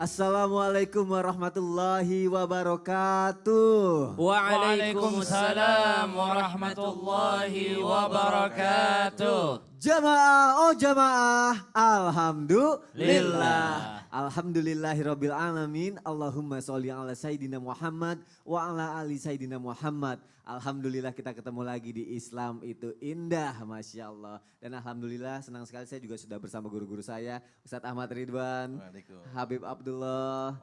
Assalamualaikum warahmatullahi wabarakatuh. Waalaikumsalam warahmatullahi wabarakatuh. Jamaah, oh jamaah, alhamdulillah. Alhamdulillahirabbil alamin. Allahumma sholli ala sayyidina Muhammad wa ala ali sayyidina Muhammad. Alhamdulillah kita ketemu lagi di Islam itu indah, Masya Allah. Dan Alhamdulillah senang sekali saya juga sudah bersama guru-guru saya, Ustadz Ahmad Ridwan, Habib Abdullah,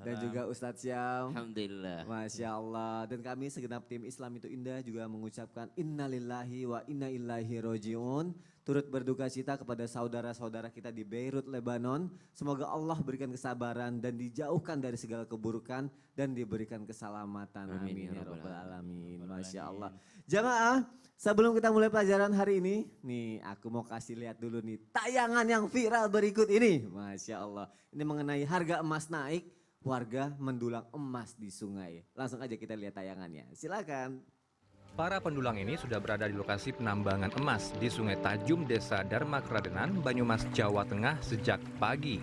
dan juga Ustadz Syam. Alhamdulillah. Masya Allah. Dan kami segenap tim Islam itu indah juga mengucapkan innalillahi wa inna ilaihi roji'un. Turut berduka cita kepada saudara-saudara kita di Beirut, Lebanon. Semoga Allah berikan kesabaran dan dijauhkan dari segala keburukan dan diberikan keselamatan. Amin ya rabbal alamin. Masya Allah. Jamaah, sebelum kita mulai pelajaran hari ini, nih aku mau kasih lihat dulu nih tayangan yang viral berikut ini. Masya Allah. Ini mengenai harga emas naik, warga mendulang emas di sungai. Langsung aja kita lihat tayangannya. Silakan. Para pendulang ini sudah berada di lokasi penambangan emas di Sungai Tajum, Desa Dharma Kradenan, Banyumas, Jawa Tengah sejak pagi.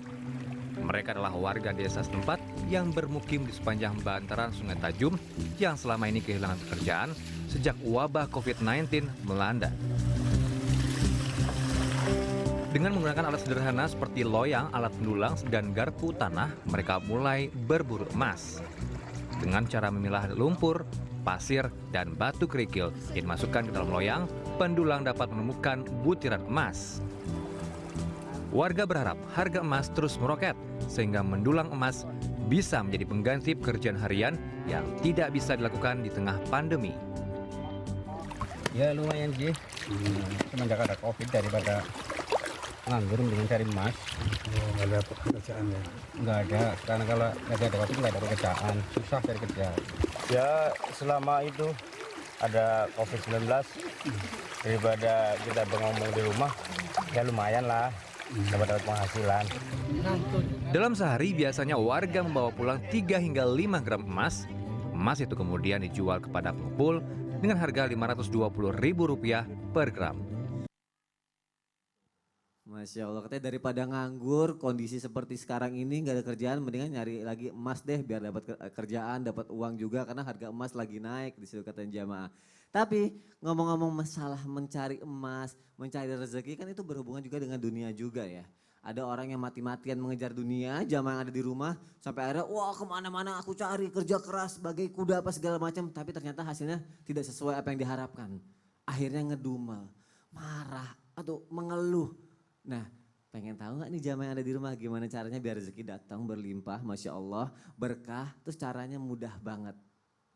Mereka adalah warga desa setempat yang bermukim di sepanjang bantaran Sungai Tajum yang selama ini kehilangan pekerjaan sejak wabah COVID-19 melanda. Dengan menggunakan alat sederhana seperti loyang, alat pendulang, dan garpu tanah, mereka mulai berburu emas. Dengan cara memilah lumpur, pasir, dan batu kerikil yang dimasukkan ke dalam loyang, pendulang dapat menemukan butiran emas. Warga berharap harga emas terus meroket sehingga mendulang emas bisa menjadi pengganti pekerjaan harian yang tidak bisa dilakukan di tengah pandemi. Ya lumayan sih, semenjak ada COVID daripada nganggur dengan cari emas. Nggak ada pekerjaan ya? Nggak ada, karena kalau lagi ada COVID nggak ada pekerjaan, susah cari kerja. Ya selama itu ada COVID-19 daripada kita bengong di rumah, ya lumayan lah dapat penghasilan. Dalam sehari biasanya warga membawa pulang 3 hingga 5 gram emas. Emas itu kemudian dijual kepada pengepul dengan harga Rp520.000 per gram. Masya Allah, katanya daripada nganggur kondisi seperti sekarang ini nggak ada kerjaan, mendingan nyari lagi emas deh biar dapat kerjaan, dapat uang juga karena harga emas lagi naik di situ katanya jamaah. Tapi ngomong-ngomong masalah mencari emas, mencari rezeki kan itu berhubungan juga dengan dunia juga ya. Ada orang yang mati-matian mengejar dunia, jamaah yang ada di rumah sampai akhirnya wah kemana-mana aku cari kerja keras sebagai kuda apa segala macam, tapi ternyata hasilnya tidak sesuai apa yang diharapkan. Akhirnya ngedumel, marah atau mengeluh. Nah, pengen tahu gak nih jamaah yang ada di rumah gimana caranya biar rezeki datang berlimpah, Masya Allah, berkah, terus caranya mudah banget.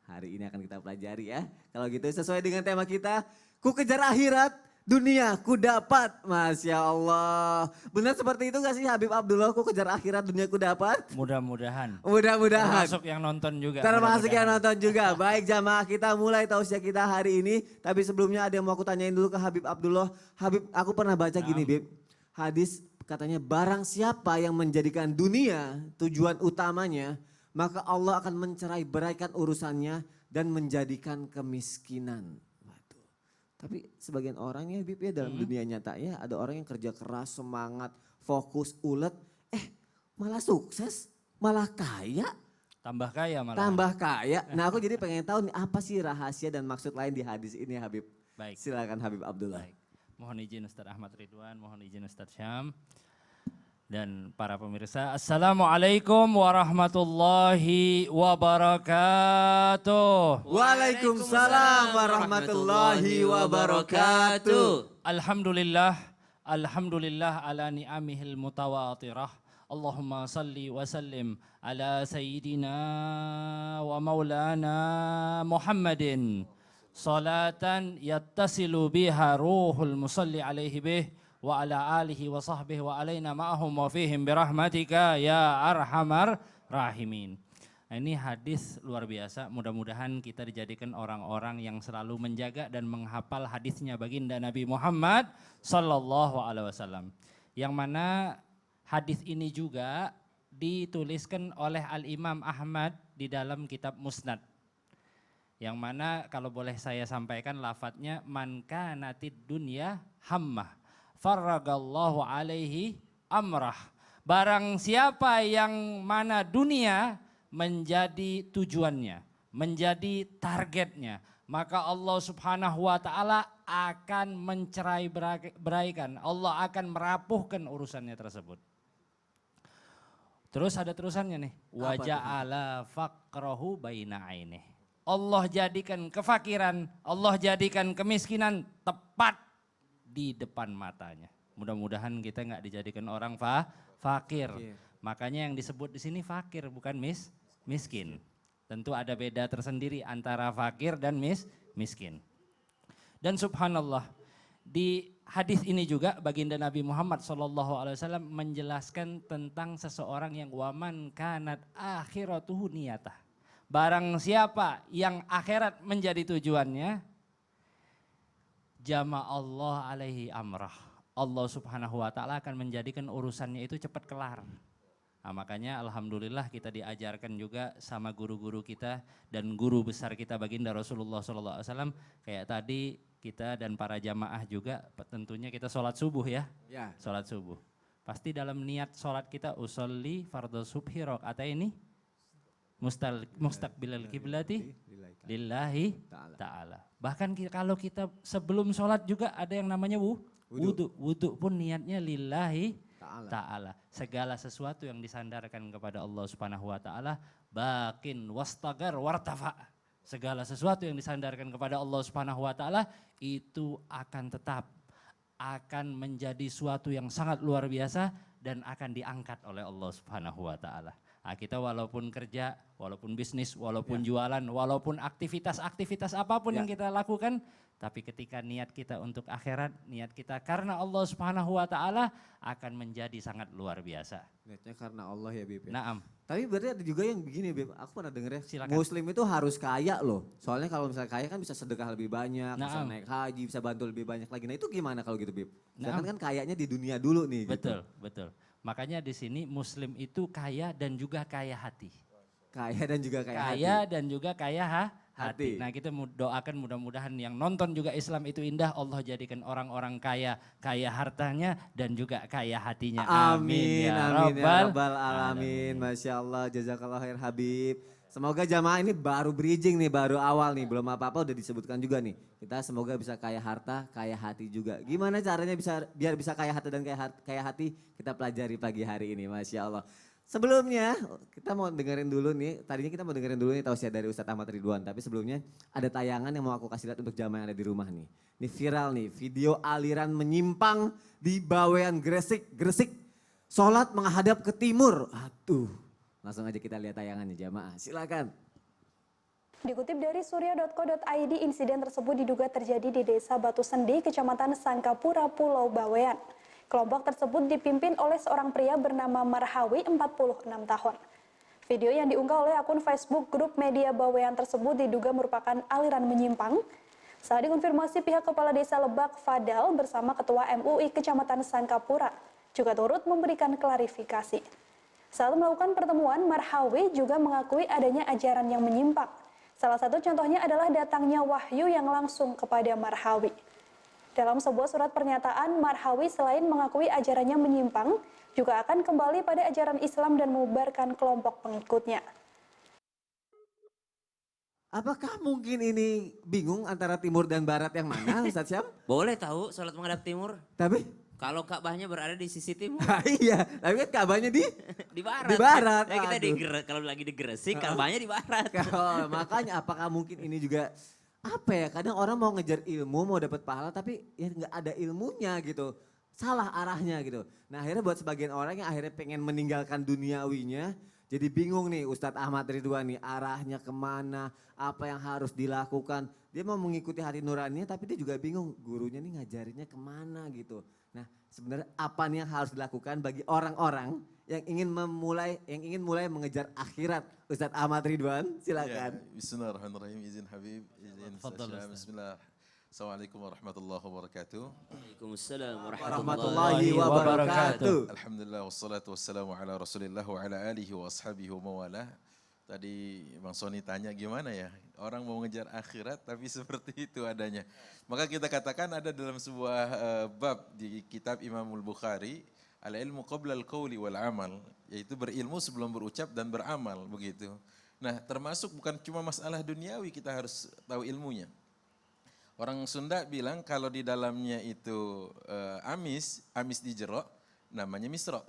Hari ini akan kita pelajari ya. Kalau gitu sesuai dengan tema kita, ku kejar akhirat, dunia ku dapat, Masya Allah. Benar seperti itu gak sih Habib Abdullah, ku kejar akhirat, dunia ku dapat? Mudah-mudahan. Mudah-mudahan. Termasuk yang nonton juga. Termasuk yang nonton juga. Baik jamaah, kita mulai tausiah kita hari ini. Tapi sebelumnya ada yang mau aku tanyain dulu ke Habib Abdullah. Habib, aku pernah baca gini Bib. Hadis katanya barang siapa yang menjadikan dunia tujuan utamanya, maka Allah akan mencerai beraikan urusannya dan menjadikan kemiskinan. Waduh. Tapi sebagian orang ya Bib ya dalam dunia nyata ya ada orang yang kerja keras, semangat, fokus, ulet, malah sukses, malah kaya. Tambah kaya malah. Tambah kaya. Nah aku jadi pengen tahu nih apa sih rahasia dan maksud lain di hadis ini Habib. Baik. Silakan Habib Abdullah. Baik. Mohon izin Ustadz Ahmad Ridwan, mohon izin Ustadz Syam. Dan para pemirsa, Assalamualaikum warahmatullahi wabarakatuh. Waalaikumsalam warahmatullahi wabarakatuh. Alhamdulillah, alhamdulillah ala ni'amihil mutawatirah. Allahumma salli wa sallim ala sayyidina wa maulana Muhammadin. Salatan yattasilu biha ruhul musalli alaihi bih wa ala alihi wa sahbihi wa alaina ma'ahum wa fihim birahmatika ya arhamar rahimin. Nah, ini hadis luar biasa, mudah-mudahan kita dijadikan orang-orang yang selalu menjaga dan menghafal hadisnya baginda Nabi Muhammad sallallahu alaihi wasallam. Yang mana hadis ini juga dituliskan oleh Al-Imam Ahmad di dalam kitab Musnad. Yang mana kalau boleh saya sampaikan lafadznya man kanatid dunya hammah farragallahu alaihi amrah. Barang siapa yang mana dunia menjadi tujuannya, menjadi targetnya, maka Allah Subhanahu wa taala akan mencerai beraikan. Allah akan merapuhkan urusannya tersebut. Terus ada terusannya nih. Wa ja'ala faqrahu baina ainih. Allah jadikan kefakiran, Allah jadikan kemiskinan tepat di depan matanya. Mudah-mudahan kita nggak dijadikan orang fakir. Makanya yang disebut di sini fakir bukan miskin. Tentu ada beda tersendiri antara fakir dan miskin. Dan subhanallah di hadis ini juga baginda Nabi Muhammad SAW menjelaskan tentang seseorang yang waman kanat akhiratuhu niyatah. Barang siapa yang akhirat menjadi tujuannya, jama Allah alaihi amrah. Allah Subhanahu wa taala akan menjadikan urusannya itu cepat kelar. Nah, makanya alhamdulillah kita diajarkan juga sama guru-guru kita dan guru besar kita baginda Rasulullah SAW. Kayak tadi kita dan para jamaah juga tentunya kita sholat subuh ya. Sholat subuh. Pasti dalam niat sholat kita usolli fardhu subhi rakaat ini mustaqbilal kiblati lillahi ta'ala. Bahkan kalau kita sebelum sholat juga ada yang namanya wudu. Wudu pun niatnya lillahi ta'ala. Segala sesuatu yang disandarkan kepada Allah Subhanahu wa taala bakin wastagar wartafa. Segala sesuatu yang disandarkan kepada Allah Subhanahu wa taala itu akan tetap akan menjadi suatu yang sangat luar biasa dan akan diangkat oleh Allah Subhanahu wa taala. Nah, kita walaupun kerja, walaupun bisnis, walaupun jualan, walaupun aktivitas apapun yang kita lakukan, tapi ketika niat kita untuk akhirat, niat kita karena Allah Subhanahu wa taala akan menjadi sangat luar biasa. Niatnya karena Allah ya Bib. Naam. Tapi berarti ada juga yang begini Bib, aku pernah denger ya, Silakan. Muslim itu harus kaya loh. Soalnya kalau misalnya kaya kan bisa sedekah lebih banyak, bisa Naam. naik haji, bisa bantu lebih banyak lagi. Nah itu gimana kalau gitu Bib? Naam. Kan kayaknya di dunia dulu nih. Betul, betul. Makanya di sini Muslim itu kaya dan juga kaya hati. Kaya dan juga kaya hati. Kaya dan juga kaya Hati. hati. Nah kita doakan mudah-mudahan yang nonton juga Islam itu indah. Allah jadikan orang-orang kaya, kaya hartanya dan juga kaya hatinya. Amin, ya amin ya Rabbal Rabbal Alamin. Masya Allah, jazakallah khair Habib. Semoga jamaah ini baru bridging nih, baru awal nih, belum apa-apa udah disebutkan juga nih. Kita semoga bisa kaya harta, kaya hati juga. Gimana caranya biar bisa kaya harta dan kaya hati, kita pelajari pagi hari ini, Masya Allah. Sebelumnya kita mau dengerin dulu nih, tadinya kita mau dengerin dulu nih tausiah dari Ustadz Ahmad Ridwan. Tapi sebelumnya ada tayangan yang mau aku kasih lihat untuk jamaah yang ada di rumah nih. Ini viral nih, video aliran menyimpang di Bawean Gresik. Sholat menghadap ke timur. Aduh. Langsung aja kita lihat tayangannya jamaah, silakan. Dikutip dari surya.co.id, insiden tersebut diduga terjadi di Desa Batu Sendi, Kecamatan Sangkapura, Pulau Bawean. Kelompok tersebut dipimpin oleh seorang pria bernama Marhawi, 46 tahun. Video yang diunggah oleh akun Facebook grup media Bawean tersebut diduga merupakan aliran menyimpang. Saat dikonfirmasi pihak Kepala Desa Lebak Fadal bersama Ketua MUI Kecamatan Sangkapura juga turut memberikan klarifikasi. Saat melakukan pertemuan, Marhawi juga mengakui adanya ajaran yang menyimpang. Salah satu contohnya adalah datangnya wahyu yang langsung kepada Marhawi. Dalam sebuah surat pernyataan, Marhawi selain mengakui ajarannya menyimpang, juga akan kembali pada ajaran Islam dan membubarkan kelompok pengikutnya. Apakah mungkin ini bingung antara timur dan barat yang mana Ustadz Syam? Boleh tahu sholat menghadap timur. Tapi Kalau Ka'bahnya berada di sisi timur. iya, tapi kan Ka'bahnya di Barat. Di barat. Nah, kita Aduh. kalau lagi di Gresik, Ka'bahnya di barat. Makanya apakah mungkin ini juga apa ya? Kadang orang mau ngejar ilmu, mau dapat pahala, tapi ya nggak ada ilmunya gitu. Salah arahnya gitu. Nah akhirnya buat sebagian orang yang akhirnya pengen meninggalkan duniawinya, jadi bingung nih Ustadz Ahmad Ridwan nih arahnya kemana, apa yang harus dilakukan. Dia mau mengikuti hati nuraninya tapi dia juga bingung gurunya nih ngajarinnya kemana gitu. Nah sebenarnya apa nih yang harus dilakukan bagi orang-orang yang ingin mulai mengejar akhirat. Ustadz Ahmad Ridwan silakan. Ya, Bismillahirrahmanirrahim. Izin Habib, izin Tafadhal, Ustaz. Ustaz. Bismillah. Assalamualaikum warahmatullahi wabarakatuh. Waalaikumsalam Warahmatullahi wabarakatuh. Alhamdulillah wassalatu wassalamu ala Rasulillah wa ala alihi wa ashabihi wa mawala. Tadi Bang Sony tanya gimana ya, orang mau mengejar akhirat tapi seperti itu adanya. Maka kita katakan ada dalam sebuah bab di kitab Imamul Bukhari, Al ilmu qabla al qawli wal amal, yaitu berilmu sebelum berucap dan beramal begitu. Nah, termasuk bukan cuma masalah duniawi kita harus tahu ilmunya. Orang Sunda bilang kalau di dalamnya itu amis dijerok namanya misro.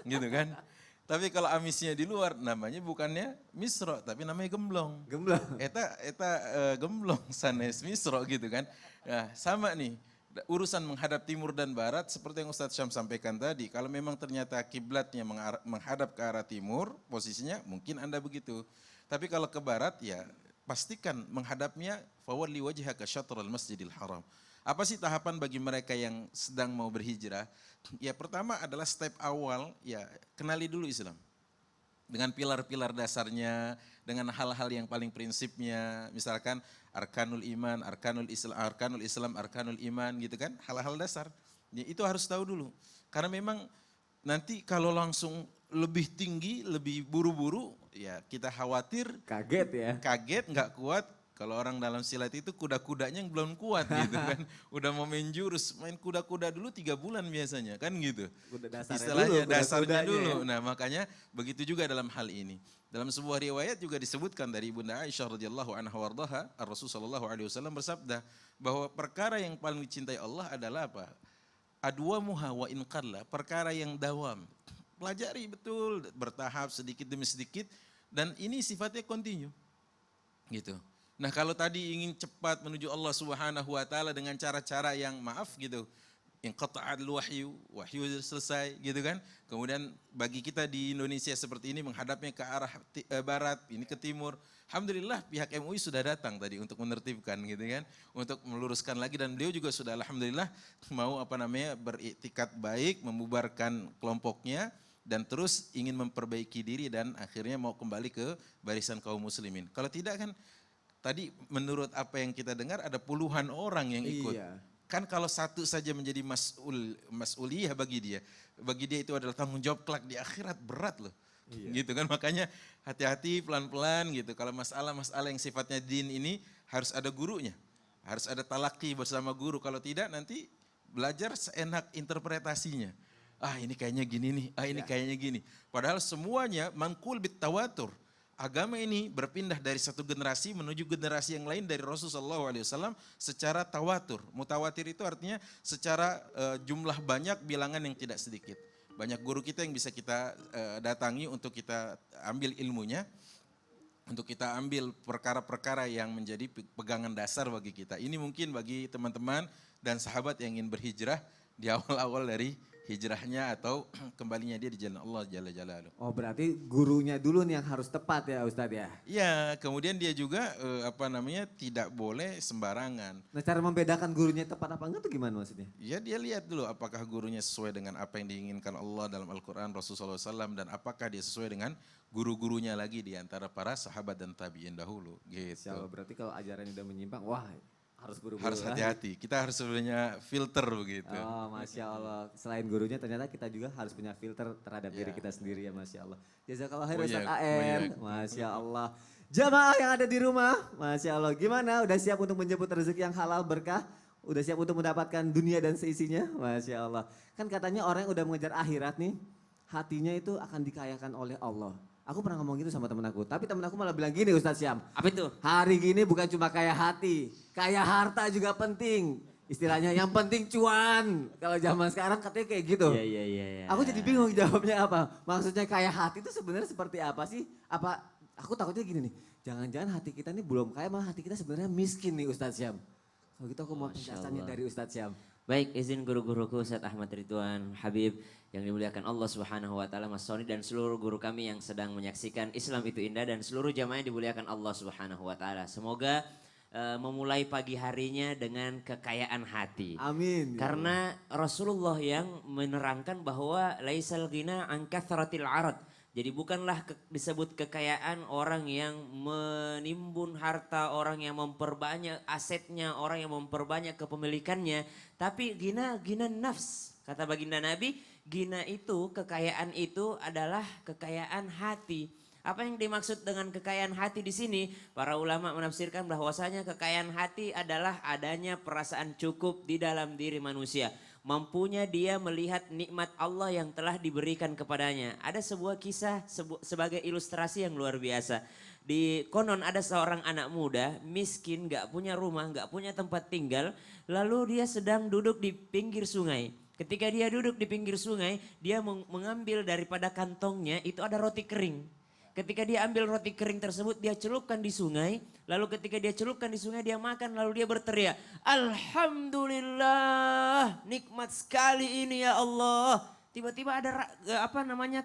Gitu kan? Tapi kalau amisnya di luar namanya bukannya misro tapi namanya gemblong. Gemblong. Eta gemblong sanes misro gitu kan. Nah, sama nih. Urusan menghadap timur dan barat seperti yang Ustadz Syam sampaikan tadi. Kalau memang ternyata kiblatnya menghadap ke arah timur, posisinya mungkin Anda begitu. Tapi kalau ke barat ya pastikan menghadapnya fawalli wajhaka syatral masjidil haram. Apa sih tahapan bagi mereka yang sedang mau berhijrah? Ya pertama adalah step awal, ya kenali dulu Islam. Dengan pilar-pilar dasarnya, dengan hal-hal yang paling prinsipnya, misalkan arkanul iman, arkanul Islam, arkanul iman gitu kan, hal-hal dasar. Ya, itu harus tahu dulu. Karena memang nanti kalau langsung lebih tinggi, lebih buru-buru, ya kita khawatir. Kaget ya. Kaget, nggak kuat. Kalau orang dalam silat itu kuda-kudanya yang belum kuat gitu kan. Udah mau main jurus, main kuda-kuda dulu 3 bulan biasanya kan gitu. Istilahnya dasarnya dulu. Nah makanya begitu juga dalam hal ini. Dalam sebuah riwayat juga disebutkan dari Bunda Aisyah radhiyallahu anha wardaha, Rasulullah sallallahu alaihi wasallam bersabda bahwa perkara yang paling dicintai Allah adalah apa? Adwamuha wa in qalla, perkara yang dawam. Pelajari betul, bertahap sedikit demi sedikit dan ini sifatnya kontinu. Gitu. Nah kalau tadi ingin cepat menuju Allah Subhanahu wa taala dengan cara-cara yang maaf gitu. Inqata'al wahyu selesai gitu kan. Kemudian bagi kita di Indonesia seperti ini menghadapnya ke arah barat, ini ke timur. Alhamdulillah pihak MUI sudah datang tadi untuk menertibkan gitu kan. Untuk meluruskan lagi dan beliau juga sudah alhamdulillah mau beriktikad baik, membubarkan kelompoknya. Dan terus ingin memperbaiki diri dan akhirnya mau kembali ke barisan kaum muslimin. Kalau tidak kan tadi menurut apa yang kita dengar ada puluhan orang yang ikut. Iya. Kan kalau satu saja menjadi mas'uliyah bagi dia itu adalah tanggung jawab kelak di akhirat berat loh. Iya. Gitu kan makanya hati-hati pelan-pelan gitu. Kalau masalah-masalah yang sifatnya din ini harus ada gurunya. Harus ada talaki bersama guru. Kalau tidak nanti belajar seenak interpretasinya. Ah ini kayaknya gini nih, ini kayaknya gini. Padahal semuanya mangkul bit tawatur. Agama ini berpindah dari satu generasi menuju generasi yang lain dari Rasulullah SAW secara tawatur. Mutawatir itu artinya secara jumlah banyak, bilangan yang tidak sedikit. Banyak guru kita yang bisa kita datangi untuk kita ambil ilmunya. Untuk kita ambil perkara-perkara yang menjadi pegangan dasar bagi kita. Ini mungkin bagi teman-teman dan sahabat yang ingin berhijrah di awal-awal dari hijrahnya atau kembalinya dia di jalan Allah Jalla Jalaluh. Oh berarti gurunya dulu nih yang harus tepat ya Ustadz ya? Iya, kemudian dia juga tidak boleh sembarangan. Nah cara membedakan gurunya tepat apa enggak tuh gimana maksudnya? Ya dia lihat dulu apakah gurunya sesuai dengan apa yang diinginkan Allah dalam Al-Quran Rasulullah SAW dan apakah dia sesuai dengan guru-gurunya lagi di antara para sahabat dan tabi'in dahulu. Gitu. Berarti kalau ajaran udah menyimpang, wah harus buru-buru. Harus hati-hati, kita harus sebenarnya filter begitu. Oh Masya Allah, selain gurunya ternyata kita juga harus punya filter terhadap diri kita sendiri ya Masya Allah. Jazakallah khair Ustaz AR, Masya Allah. Jamaah yang ada di rumah, Masya Allah. Gimana, udah siap untuk menjemput rezeki yang halal berkah? Udah siap untuk mendapatkan dunia dan seisinya? Masya Allah. Kan katanya orang yang udah mengejar akhirat nih, hatinya itu akan dikayakan oleh Allah. Aku pernah ngomong gitu sama temen aku, tapi temen aku malah bilang gini Ustadz Syam. Apa itu? Hari gini bukan cuma kaya hati, kaya harta juga penting. Istilahnya yang penting cuan. Kalau zaman sekarang katanya kayak gitu. Iya. Aku jadi bingung jawabnya apa. Maksudnya kaya hati itu sebenarnya seperti apa sih? Aku takutnya gini nih, jangan-jangan hati kita ini belum kaya, malah hati kita sebenarnya miskin nih Ustadz Syam. Kalau gitu aku mau penjelasannya dari Ustadz Syam. Baik, izin guru-guruku Ustaz Ahmad Ridwan Habib yang dimuliakan Allah Subhanahu wa taala, Mas Soni dan seluruh guru kami yang sedang menyaksikan Islam itu Indah dan seluruh jamaah yang dimuliakan Allah Subhanahu wa taala. Semoga memulai pagi harinya dengan kekayaan hati. Amin. Karena Rasulullah yang menerangkan bahwa laisal ghina an kathratil arad. Jadi bukanlah disebut kekayaan orang yang menimbun harta, orang yang memperbanyak asetnya, orang yang memperbanyak kepemilikannya. Tapi gina nafs. Kata baginda Nabi, gina itu, kekayaan itu adalah kekayaan hati. Apa yang dimaksud dengan kekayaan hati di sini? Para ulama menafsirkan bahwasanya kekayaan hati adalah adanya perasaan cukup di dalam diri manusia. mampunya dia melihat nikmat Allah yang telah diberikan kepadanya. Ada sebuah kisah sebagai ilustrasi yang luar biasa. Di konon ada seorang anak muda miskin, gak punya rumah, gak punya tempat tinggal. Lalu dia sedang duduk di pinggir sungai. Ketika dia duduk di pinggir sungai, dia mengambil daripada kantongnya itu ada roti kering. Ketika dia ambil roti kering tersebut, dia celupkan di sungai. Lalu ketika dia celupkan di sungai, dia makan. Lalu dia berteriak, Alhamdulillah, nikmat sekali ini ya Allah. Tiba-tiba ada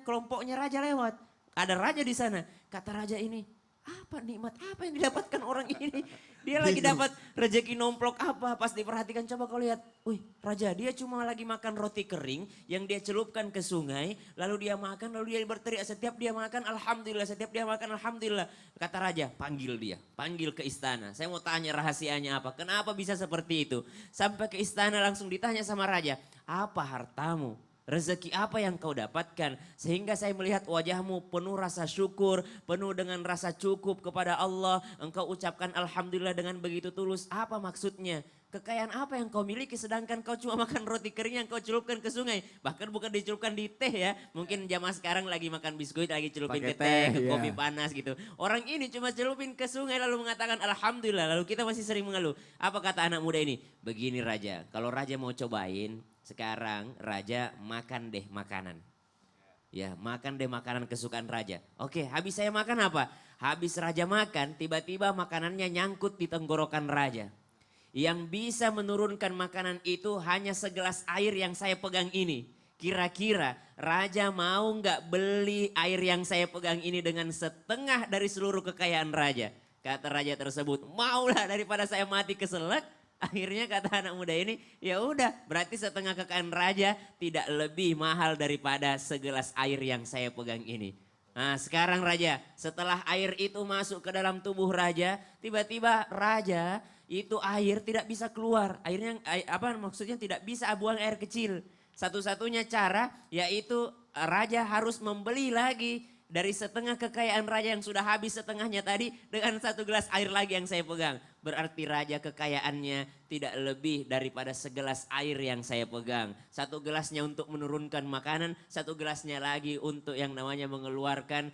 kelompoknya raja lewat. Ada raja di sana. Kata raja ini, apa nikmat apa yang didapatkan orang ini? Dia lagi dapat rezeki nomplok apa? Pas diperhatikan, coba kau lihat. Wih, raja dia cuma lagi makan roti kering yang dia celupkan ke sungai. Lalu dia makan, lalu dia berteriak setiap dia makan Alhamdulillah, setiap dia makan Alhamdulillah. Kata raja, panggil dia, panggil ke istana. Saya mau tanya rahasianya apa, kenapa bisa seperti itu? Sampai ke istana langsung ditanya sama raja, apa hartamu? Rezeki apa yang kau dapatkan sehingga saya melihat wajahmu penuh rasa syukur, penuh dengan rasa cukup kepada Allah. Engkau ucapkan Alhamdulillah dengan begitu tulus. Apa maksudnya? Kekayaan apa yang kau miliki sedangkan kau cuma makan roti kering yang kau celupkan ke sungai. Bahkan bukan dicelupkan di teh ya. Mungkin zaman sekarang lagi makan biskuit lagi celupin ke teh, ke kopi panas gitu. Orang ini cuma celupin ke sungai lalu mengatakan Alhamdulillah. Lalu kita masih sering mengeluh. Apa kata anak muda ini? Begini raja, kalau raja mau cobain sekarang raja makan deh makanan. Ya makan deh makanan kesukaan raja. Oke, habis saya makan apa? Habis raja makan tiba-tiba makanannya nyangkut di tenggorokan raja. Yang bisa menurunkan makanan itu hanya segelas air yang saya pegang ini. Kira-kira raja mau nggak beli air yang saya pegang ini dengan setengah dari seluruh kekayaan raja? Kata raja tersebut, maulah daripada saya mati keselak. Akhirnya kata anak muda ini, ya udah berarti setengah kekayaan raja tidak lebih mahal daripada segelas air yang saya pegang ini. Nah sekarang raja, setelah air itu masuk ke dalam tubuh raja, tiba-tiba raja itu air tidak bisa keluar. Airnya maksudnya tidak bisa buang air kecil. Satu-satunya cara yaitu raja harus membeli lagi dari setengah kekayaan raja yang sudah habis setengahnya tadi dengan satu gelas air lagi yang saya pegang. Berarti raja kekayaannya tidak lebih daripada segelas air yang saya pegang. Satu gelasnya untuk menurunkan makanan, satu gelasnya lagi untuk yang namanya mengeluarkan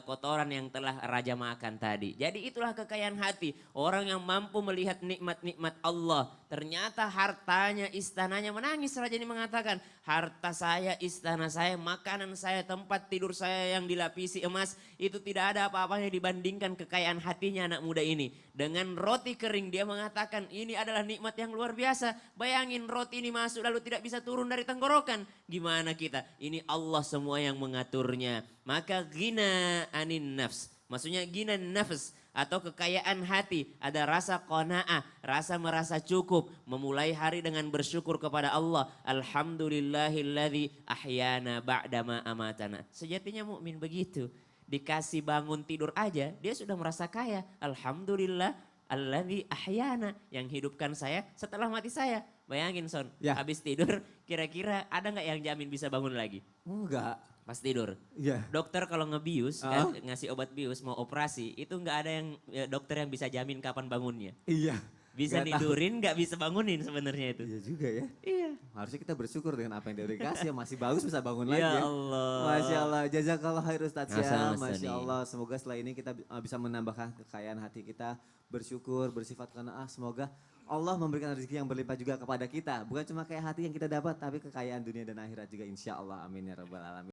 kotoran yang telah raja makan tadi. Jadi itulah kekayaan hati. Orang yang mampu melihat nikmat-nikmat Allah. Ternyata hartanya, istananya menangis. Raja ini mengatakan, harta saya, istana saya, makanan saya, tempat tidur saya yang dilapisi emas. Itu tidak ada apa-apanya dibandingkan kekayaan hatinya anak muda ini. Dengan roti kering dia mengatakan ini adalah nikmat yang luar biasa. Bayangin roti ini masuk lalu tidak bisa turun dari tenggorokan. Gimana kita? Ini Allah semua yang mengaturnya. Maka ghina anin nafs. Maksudnya ghina nafs atau kekayaan hati. Ada rasa qanaah, rasa merasa cukup. Memulai hari dengan bersyukur kepada Allah. Alhamdulillahilladzi ahyana ba'dama amatana. Sejatinya mukmin begitu. Dikasih bangun tidur aja dia sudah merasa kaya. Alhamdulillah alladzi ahyana, yang hidupkan saya setelah mati saya. Bayangin Son, habis tidur kira-kira ada nggak yang jamin bisa bangun lagi? Enggak. Pas tidur. Dokter kalau ngebius kan, ngasih obat bius mau operasi itu nggak ada yang dokter yang bisa jamin kapan bangunnya. Iya. Bisa nidurin nggak bisa bangunin sebenarnya itu. Iya juga ya. Iya. Harusnya kita bersyukur dengan apa yang dikasih ya, masih bagus bisa bangun lagi Ya ya. Allah. Masya Allah, jazakallah khair Ustaz ya. Sama-sama, Masya Ustaz. Allah, semoga setelah ini kita bisa menambahkan kekayaan hati kita, bersyukur, bersifat qanaah. Semoga Allah memberikan rezeki yang berlimpah juga kepada kita. Bukan cuma kayak hati yang kita dapat, tapi kekayaan dunia dan akhirat juga insya Allah. Amin ya rabbal alamin.